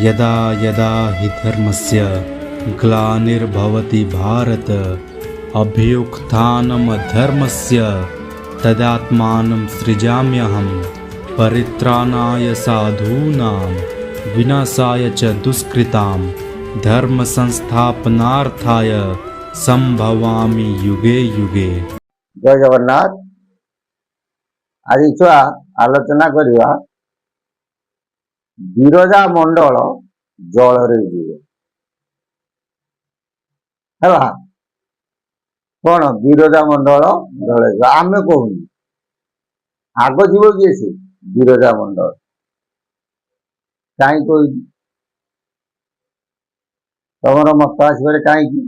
यदा यदा हि धर्मस्य ग्लानिर्भवति भारत अभ्युत्थानमधर्मस्य तदात्मानं सृजाम्यहं परित्राणाय साधूनां विनाशाय च दुष्कृतां धर्म संस्थापनार्थाय संभवामि युगे युगे। जय जगन्नाथ। आज छुआ आलोचना करवा बिरजा मंडल जल है कौन बिरजा मंडल जल आम कहून आग जीव किए सी बिरजा मंडल कहीं कह तुम मत आसवे कहीं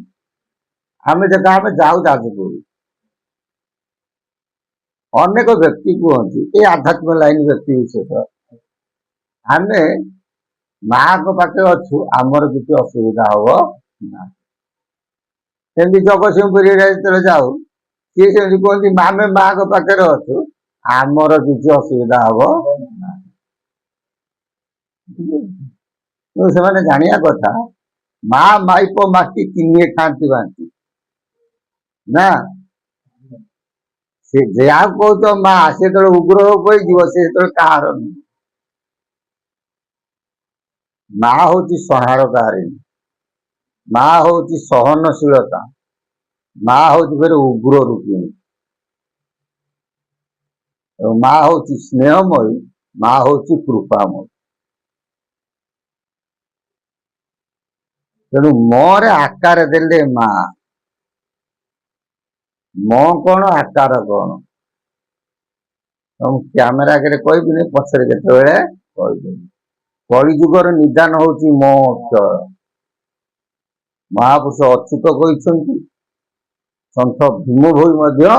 आम देख आम जाऊ जाजपुर अनेक व्यक्ति कहते ये आध्यात्मिक लाइन व्यक्ति विशेष आम माँ को पाखे अच्छु आमर किसी असुविधा हम ना सेमती जगतसिंहपुर जो जाऊ सी से कहते आम माँ को पाखे अच्छु आमर किसी असुविधा हम ना से जाना कथा माँ माइप माटी किनिए खाती बांटी ना से जहाँ कह तो माँ से उग्र हो से कहार माँ हूँ संहारकारिणी माँ हूँ सहनशीलता माँ हूँ फिर उग्र रूपिणी माँ हूँ स्नेहमयी माँ हूँ कृपामयी तेणु मोरे आकार देले माँ मो कौन आकार कौन कैमेरा आगे कहबी पचर केतबेले कहबी कलिजुगर निदान होची मो अक्षर महापुरुष अच्युत कहते सन्थ भीम भोई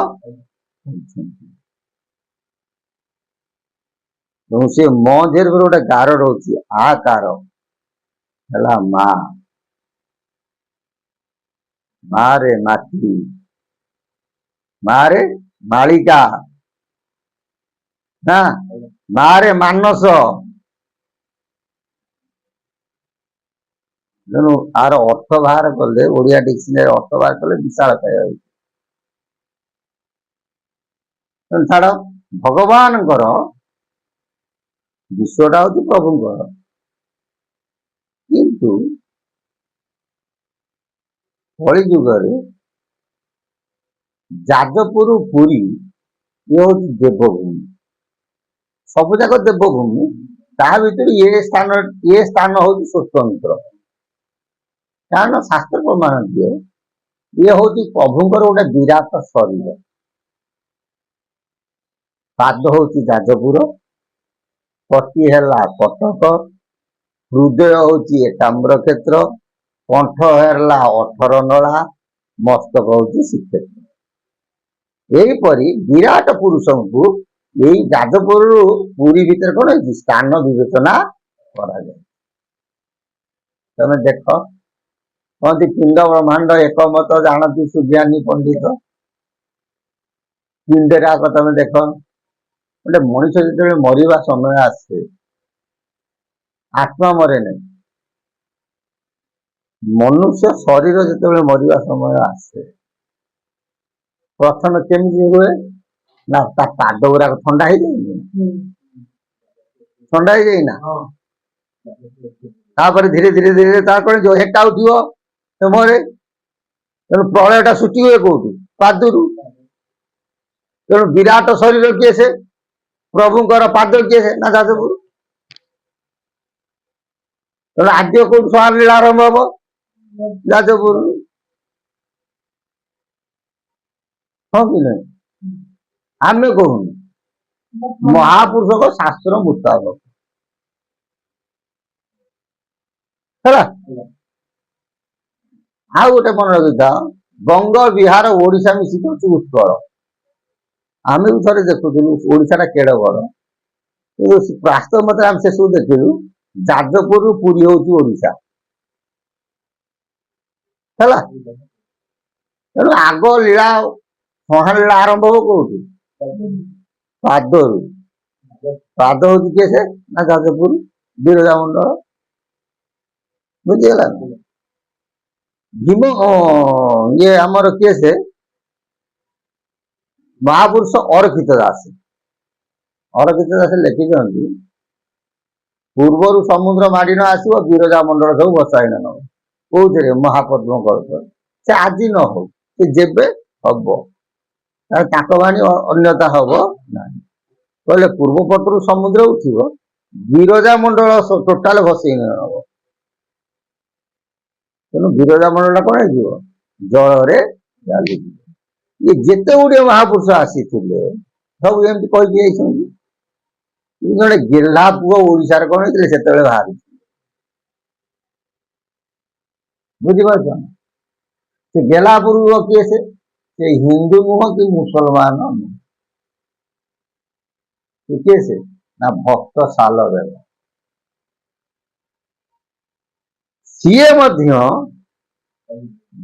से मो झेर गोटे गार रोचे आकार है माँ माँ रे माती माँ रे मालिका ना माँ रे मानस तेणु आर अर्थ बाहर कले ओडिया डिक्शनरी अर्थ बाहर कले विशाल छाड़ भगवान विश्वटा हूँ प्रभुंर किंतु कलि जुगरे जाजपुर पुरी ये हूँ देवभूमि सब जाक देवभूमि ता भर ये स्थान हूँ स्वतंत्र कारण शास्त्र प्रमाण दिए ये हूँ प्रभुंर गोटे विराट शरीर पाद हूँ जाजपुर पति है कटक हृदय हूँ एकाम्र क्षेत्र कंठ है 18 नला मस्तक हूँ श्रीक्षेत्र यहीपरि विराट पुरुष को यही जाजपुर पुरी भीतर कौन है स्थान विवेचना करा जाए तमे देख कहती पिंड ब्रह्मांड एकमत जानती सुज्ञानी पंडित पिंडरा तमें देख गोटे मनीष जो मरवा समय आसे आत्मा मरे नहीं मनुष्य शरीर जो मरवा समय आसे प्रथम केमी हुए ना पाद गुराक ठंडा हो जाए ठंडा हो जाए ना धीरे धीरे धीरे कौन जो हेका उठो मरे तेणु प्रलयटा सृष्टि हुए कौटू पादरू तेणु विराट शरीर किए से प्रभुंर पाद किए से ना जाजपुर तेणु आद्य कौटू संहार लीला आरंभ हम जाजपुर हाँ कि नहीं आम कहून महापुरुष को शास्त्र मुताबक है आउ गोटे मन रखी था बंग बिहार ओडिशा मिसिक उत्कल आम भी थे देखुलु ओडाटा केड़ बड़ वास्तव मत आम से सब देखिलु जाजपुर पुरी हूँ ओडिशा है तेणु आग लीला संहार लीला आरंभ हो कौटू पाद हूँ किए से ना जाजपुर बिरजा मंडल ବୁଝିଗଲା ନା? ଭୀମ ଇଏ ଆମର କିଏ ସେ ମହାପୁରୁଷ ଅରକ୍ଷିତ ଦାସ ଲେଖିଛନ୍ତି ପୂର୍ବରୁ ସମୁଦ୍ର ମାଡ଼ି ନ ଆସିବ ବିରଜା ମଣ୍ଡଳ ସବୁ ବସାଇନ ନବ କୋଉଥିରେ ମହାପଦ୍ମ କଳ୍ପ ସେ ଆଜି ନ ହଉ ସେ ଯେବେ ହବ ତାଙ୍କ ବାଣୀ ଅନ୍ୟତା ହବ ନାହିଁ କହିଲେ ପୂର୍ବ ପଟରୁ ସମୁଦ୍ର ଉଠିବ ବିରଜା ମଣ୍ଡଳ ଟୋଟାଲ ଭସେଇ ନବ ତେଣୁ ବିରଜା ମଣ୍ଡଳ କଣ ହେଇଯିବ ଜଳରେ ଚାଲିଯିବ ଇଏ ଯେତେ ଗୁଡିଏ ମହାପୁରୁଷ ଆସିଥିଲେ ସବୁ ଏମିତି କହିକି ଯାଇଛନ୍ତି ଜଣେ ଗେହ୍ଲା ପୁଅ ଓଡିଶାରେ କଣ ହେଇଥିଲେ ସେତେବେଳେ ବାହାରିଥିଲେ ବୁଝିପାରୁଛ ନା ସେ ଗେହ୍ଲା ପୁଅ କିଏ ସେ ହିନ୍ଦୁ ନୁହଁ କି ମୁସଲମାନ ନୁହଁ କିଏ ସେ ନା ଭକ୍ତ ସାଲବେଗ ସିଏ ମଧ୍ୟ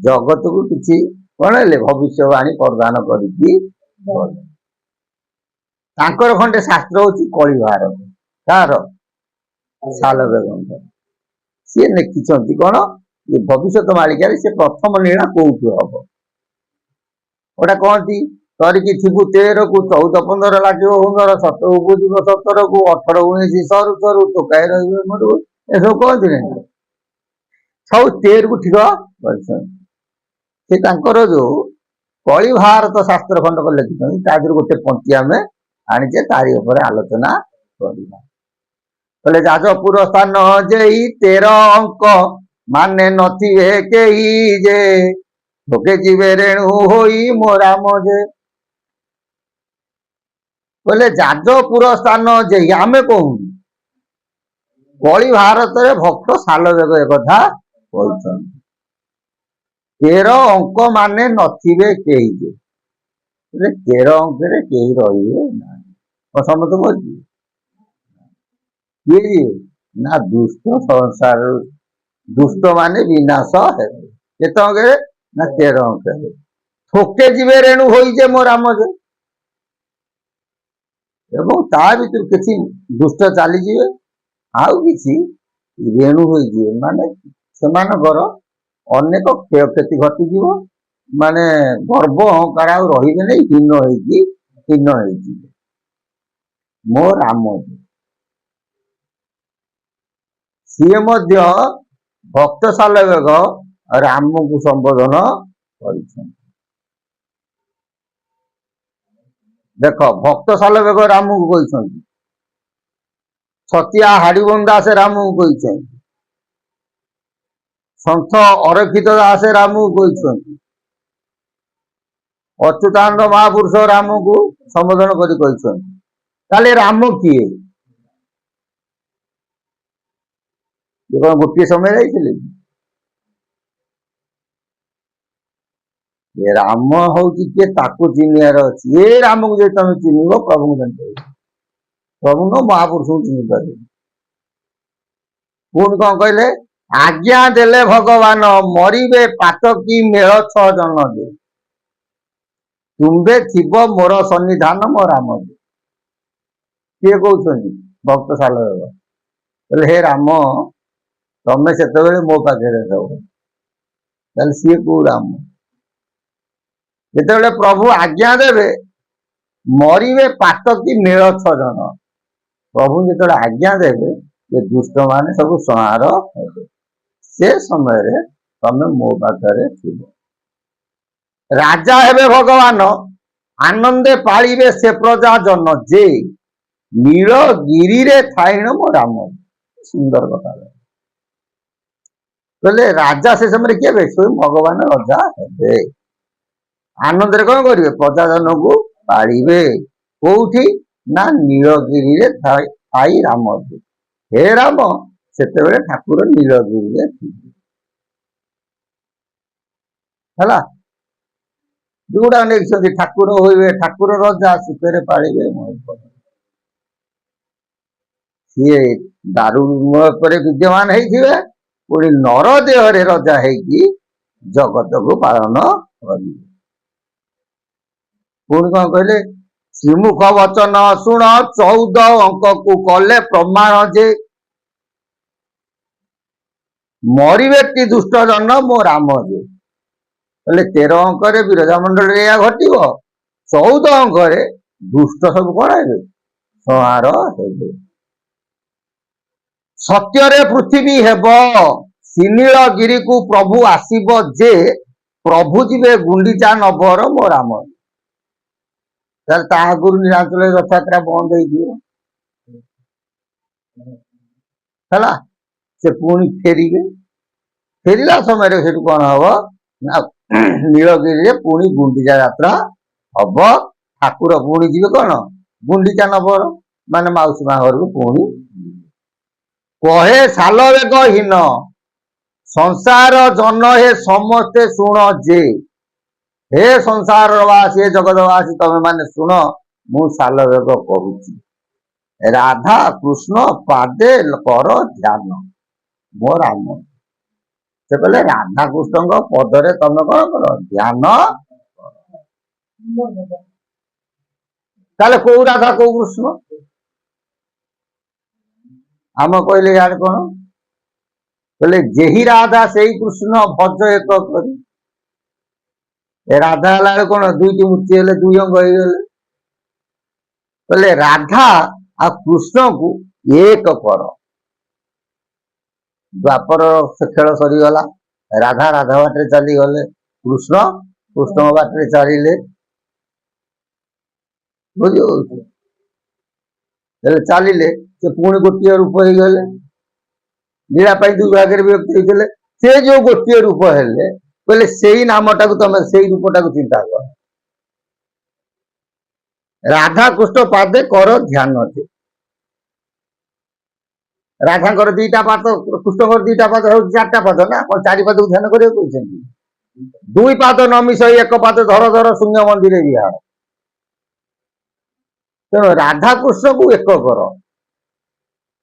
ଜଗତକୁ କିଛି କଣ ହେଲେ ଭବିଷ୍ୟବାଣୀ ପ୍ରଦାନ କରିକି ତାଙ୍କର ଖଣ୍ଡେ ଶାସ୍ତ୍ର ହଉଛି କଳି ଭାରତ କାହାର ସାଲବେଗଙ୍କର ସିଏ ଲେଖିଛନ୍ତି କଣ ଏ ଭବିଷ୍ୟତ ମାଳିକାରେ ସେ ପ୍ରଥମ ନୀଳା କୋଉଠି ହବ ଗୋଟା କହନ୍ତି କରିକି ଥିବୁ 13କୁ 14-15 ଲାଗିବ ହୁନର 17କୁ ବୁଝିବ 17କୁ 18-19 ସରୁ ସରୁ ଟୋକାଇ ରହିବେ ମରୁ ଏସବୁ କହନ୍ତି ନା ସବୁ 13କୁ ଠିକ କରିଛନ୍ତି ସେ ତାଙ୍କର ଯୋଉ କଳି ଭାରତ ଶାସ୍ତ୍ର ଖଣ୍ଡକ ଲେଖିଛନ୍ତି ତା ଦେହରୁ ଗୋଟେ ପଂକ୍ତି ଆମେ ଆଣିଛେ ତାରି ଉପରେ ଆଲୋଚନା କରିବା କହିଲେ ଯାଜପୁର ସ୍ଥାନ ଯେଇ 13 ଅଙ୍କ ମାନେ ନଥିବେ କେହି ଯେ ଲୋକେ ଯିବେ ରେଣୁ ହୋଇ ମୋ ରାମ ଯେ କହିଲେ ଯାଜପୁର ସ୍ଥାନ ଯେଇ ଆମେ କହୁନୁ କଳି ଭାରତରେ ଭକ୍ତ ସାଲବେଗ ଏକଥା କହିଛନ୍ତି 13 ଅଙ୍କ ମାନେ ନଥିବେ କେହି ଯେ 13 ଅଙ୍କରେ କେହି ରହିବେ ନାହିଁ ସମସ୍ତେ କହିଛି କିଏ ନା ଦୁଷ୍ଟ ସଂସାର ଦୁଷ୍ଟ ମାନେ ବିନାଶ ହେବେ କେତେ ଅଙ୍କରେ ନା 13 ଅଙ୍କରେ ଥୋକେ ଯିବେ ରେଣୁ ହୋଇଛେ ମୋ ରାମ ଯେ ଏବଂ ତା ଭିତରୁ କିଛି ଦୁଷ୍ଟ ଚାଲିଯିବେ ଆଉ କିଛି ରେଣୁ ହୋଇଯିବେ ମାନେ ସେମାନଙ୍କର ଅନେକ କ୍ଷୟକ୍ଷତି ଘଟିଯିବ ମାନେ ଗର୍ବ ଅହଙ୍କାର ଆଉ ରହିବେ ନାହିଁ ହୀନ ହେଇଯିବେ ମୋ ରାମ ସିଏ ମଧ୍ୟ ଭକ୍ତ ସାଲବେଗ ରାମକୁ ସମ୍ବୋଧନ କରିଛନ୍ତି ଦେଖ ଭକ୍ତ ସାଲବେଗ ରାମକୁ କହିଛନ୍ତି ଛତିଆ ହାଡିବନ୍ଦ ଦାସ ରାମକୁ କହିଛନ୍ତି ସନ୍ଥ ଅରକ୍ଷିତ ଦାସ ରାମକୁ କହିଛନ୍ତି ଅଚ୍ୟୁତାନନ୍ଦ ମହାପୁରୁଷ ରାମକୁ ସମ୍ବୋଧନ କରି କହିଛନ୍ତି ତାହେଲେ ରାମ କିଏ କଣ ଗୋଟିଏ ସମୟ ଯାଇଥିଲେ ରାମ ହଉଛି କିଏ ତାକୁ ଚିହ୍ନିବାର ଅଛି ଏ ରାମକୁ ଯଦି ତମେ ଚିହ୍ନିବ ପ୍ରଭୁଙ୍କୁ ଜାଣିପାରିବ ପ୍ରଭୁ ନୁହଁ ମହାପୁରୁଷଙ୍କୁ ଚିହ୍ନି ପାରିବ ପୁଣି କଣ କହିଲେ ଆଜ୍ଞା ଦେଲେ ଭଗବାନ ମରିବେ ପାତକୀ ମେଳ 6 ଜନ ଯେ ତୁମ୍ଭେ ଥିବ ମୋର ସନ୍ନିଧାନ ମୋ ରାମ କିଏ କହୁଛନ୍ତି ଭକ୍ତ ସାଲବେଗ କହିଲେ ହେ ରାମ ତମେ ସେତେବେଳେ ମୋ ପାଖରେ ରହ ତାହେଲେ ସିଏ କୋଉ ରାମ ଯେତେବେଳେ ପ୍ରଭୁ ଆଜ୍ଞା ଦେବେ ମରିବେ ପାତକୀ ମେଳ 6 ଜନ ପ୍ରଭୁ ଯେତେବେଳେ ଆଜ୍ଞା ଦେବେ ଏ ଦୁଷ୍ଟ ମାନେ ସବୁ ସଂହାର ହେବେ ସେ ସମୟରେ ତମେ ମୋ ପାଖରେ ଥିବ ରାଜା ହେବେ ଭଗବାନ ଆନନ୍ଦେ ପାଳିବେ ସେ ପ୍ରଜା ଜନ ଯେ ନୀଳଗିରିରେ ଥାଇଣ ମୋ ରାମ ସୁନ୍ଦର କଥା କହିଲେ ରାଜା ସେ ସମୟରେ କିଏ ହେବେ ସ୍ୱୟଂ ଭଗବାନ ରାଜା ହେବେ ଆନନ୍ଦରେ କଣ କରିବେ ପ୍ରଜାଜନକୁ ପାଳିବେ କୋଉଠି ନା ନୀଳଗିରିରେ ଥାଇ ରାମ ହେ ରାମ ସେତେବେଳେ ଠାକୁର ନୀଳଗିରିରେ ଥିବେ ହେଲା ଯୋଉଟା ନେଇଛନ୍ତି ଠାକୁର ହୋଇବେ ଠାକୁର ରଜା ସୁଖରେ ପାଳିବେ ସିଏ ଦାରୁ ଉପରେ ବିଦ୍ୟମାନ ହେଇଥିବେ ପୁଣି ନର ଦେହରେ ରଜା ହେଇକି ଜଗତକୁ ପାଳନ କରିବେ ପୁଣି କଣ କହିଲେ ଶ୍ରୀମୁଖ ବଚନ ଶୁଣ 14 ଅଙ୍କକୁ କଲେ ପ୍ରମାଣ ଯେ ମରିବେ କି ଦୁଷ୍ଟ ଜନ ମୋ ରାମ ଯେ। ହେଲେ 13 ଅଙ୍କରେ ବିରଜା ମଣ୍ଡଳରେ ଏହା ଘଟିବ, 14 ଅଙ୍କରେ ଦୁଷ୍ଟ ସବୁ କଣ ହେବେ? ସଂହାର ହେବେ। ସତ୍ୟରେ ପୃଥିବୀ ହେବ ସିନୀଳଗିରିକୁ ପ୍ରଭୁ ଆସିବ ଯେ, ପ୍ରଭୁ ଯିବେ ଗୁଣ୍ଡିଚା ନଭର ମୋ ରାମ। ତାହେଲେ ତା ଆଗରୁ ନୀଳାଚଳରେ ରଥଯାତ୍ରା ବନ୍ଦ ହେଇଯିବ ହେଲା। ସେ ପୁଣି ଫେରିବେ, ଫେରିଲା ସମୟରେ ସେଠୁ କଣ ହବ ନା ନୀଳଗିରିରେ ପୁଣି ଗୁଣ୍ଡିଚା ଯାତ୍ରା ହବ। ଠାକୁର ପୁଣି ଯିବେ କଣ ଗୁଣ୍ଡିଚା ନଭର, ମାନେ ମାଉସୀ ମା ଘରକୁ ପୁଣି। କହେ ସାଲ ବେଗ ହୀନ ସଂସାର ଜନ ହେ ସମସ୍ତେ ଶୁଣ ଯେ, ହେ ସଂସାର ବାସୀ ହେ ଜଗତ ବାସୀ ତମେ ମାନେ ଶୁଣ, ମୁଁ ସାଲ ବେଗ କହୁଛି। ରାଧା କୃଷ୍ଣ ପାଦେ କର ଧ୍ୟାନ ମୋ ରାମ। ସେ କହିଲେ ରାଧା କୃଷ୍ଣଙ୍କ ପଦରେ ତମେ କଣ କର ଧ୍ୟାନ। ତାହେଲେ କୋଉ ରାଧା କୋଉ କୃଷ୍ଣ? ଆମେ କହିଲେ ଇଆଡେ କଣ କହିଲେ, ଯେହି ରାଧା ସେଇ କୃଷ୍ଣ ଭଜ ଏକ କରି। ରାଧା ହେଲା ବେଳେ କଣ ଦୁଇଟି ମୂର୍ତ୍ତି ହେଲେ, ଦୁଇ ଅଙ୍ଗ ହେଇଗଲେ। କହିଲେ ରାଧା ଆଉ କୃଷ୍ଣକୁ ଏକ କର। ଦ୍ୱାପର ସେ ଖେଳ ସରିଗଲା, ରାଧା ରାଧା ବାଟରେ ଚାଲିଗଲେ, କୃଷ୍ଣ କୃଷ୍ଣଙ୍କ ବାଟରେ ଚାଲିଲେ। ବୁଝିପାରୁଛ? ହେଲେ ଚାଲିଲେ, ସେ ପୁଣି ଗୋଟିଏ ରୂପ ହେଇଗଲେ। ଲୀଳା ପାଇଁ ଦୁଇ ଭାଗରେ ବିଭକ୍ତ ହେଇଥିଲେ। ସେ ଯୋଉ ଗୋଟିଏ ରୂପ ହେଲେ, କହିଲେ ସେଇ ନାମଟାକୁ ତମେ ସେଇ ରୂପଟାକୁ ଚିନ୍ତା କର। ରାଧା କୃଷ୍ଣ ପାଦେ କର ଧ୍ୟାନ ଯେ। ରାଧାଙ୍କର 2ଟା ପାଦ, କୃଷ୍ଣଙ୍କର 2ଟା ପାଦ ହଉଛି 4ଟା ପାଦ ନା, କଣ 4 ପାଦକୁ ଧ୍ୟାନ କରିବାକୁ କହିଛନ୍ତି? 2 ପାଦ ନ ମିଶାଇ 1 ପାଦ ଧର ଧର ଶୂନ୍ୟ ମନ୍ଦିରେ ବିହାର। ତେଣୁ ରାଧା କୃଷ୍ଣକୁ ଏକ କର,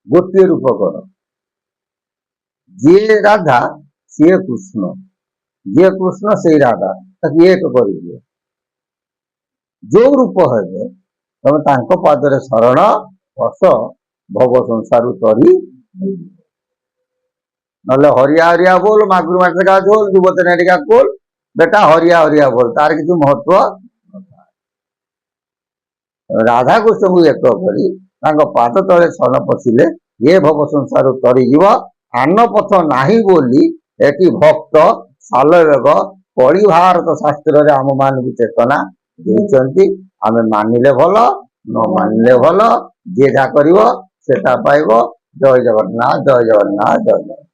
ଗୋଟିଏ ରୂପ କର। ଯିଏ ରାଧା ସିଏ କୃଷ୍ଣ, ଯିଏ କୃଷ୍ଣ ସେଇ ରାଧା, ତାକୁ ଏକ କରିଦିଅ। ଯୋଉ ରୂପ ହେବେ ତମେ ତାଙ୍କ ପାଦରେ ଶରଣ ବସ, ଭବ ସଂସାର ତରି। ନହେଲେ ହରିଆ ହରିଆ ବୋଲ, ମାଗୁର ମାଟିକା ଝୋଲ, ଯୁବତୀ ନାଟିକା କୋଲ, ବେଟା ହରିଆ ହରିଆ ବୋଲ, ତାର କିଛି ମହତ୍ଵ ନଥାଏ। ରାଧାକୃଷ୍ଣଙ୍କୁ ଏକ କରି ତାଙ୍କ ପାଦ ତଳେ ଶରଣ ପଶିଲେ ଏ ଭବ ସଂସାର ତରିଯିବ। ଆନ ପଥ ନାହିଁ ବୋଲି ଏଠି ଭକ୍ତ ସାଲବେଗ କଳି ଭାରତ ଶାସ୍ତ୍ରରେ ଆମ ମାନଙ୍କୁ ଚେତନା ଦେଇଛନ୍ତି। ଆମେ ମାନିଲେ ଭଲ, ନ ମାନିଲେ ଭଲ, ଯିଏ ଯାହା କରିବ ସେଟା ପାଇବ। ଜୟ ଜଗନ୍ନାଥ, ଜୟ ଜଗନ୍ନାଥ, ଜୟ ଜଗନ୍ନାଥ।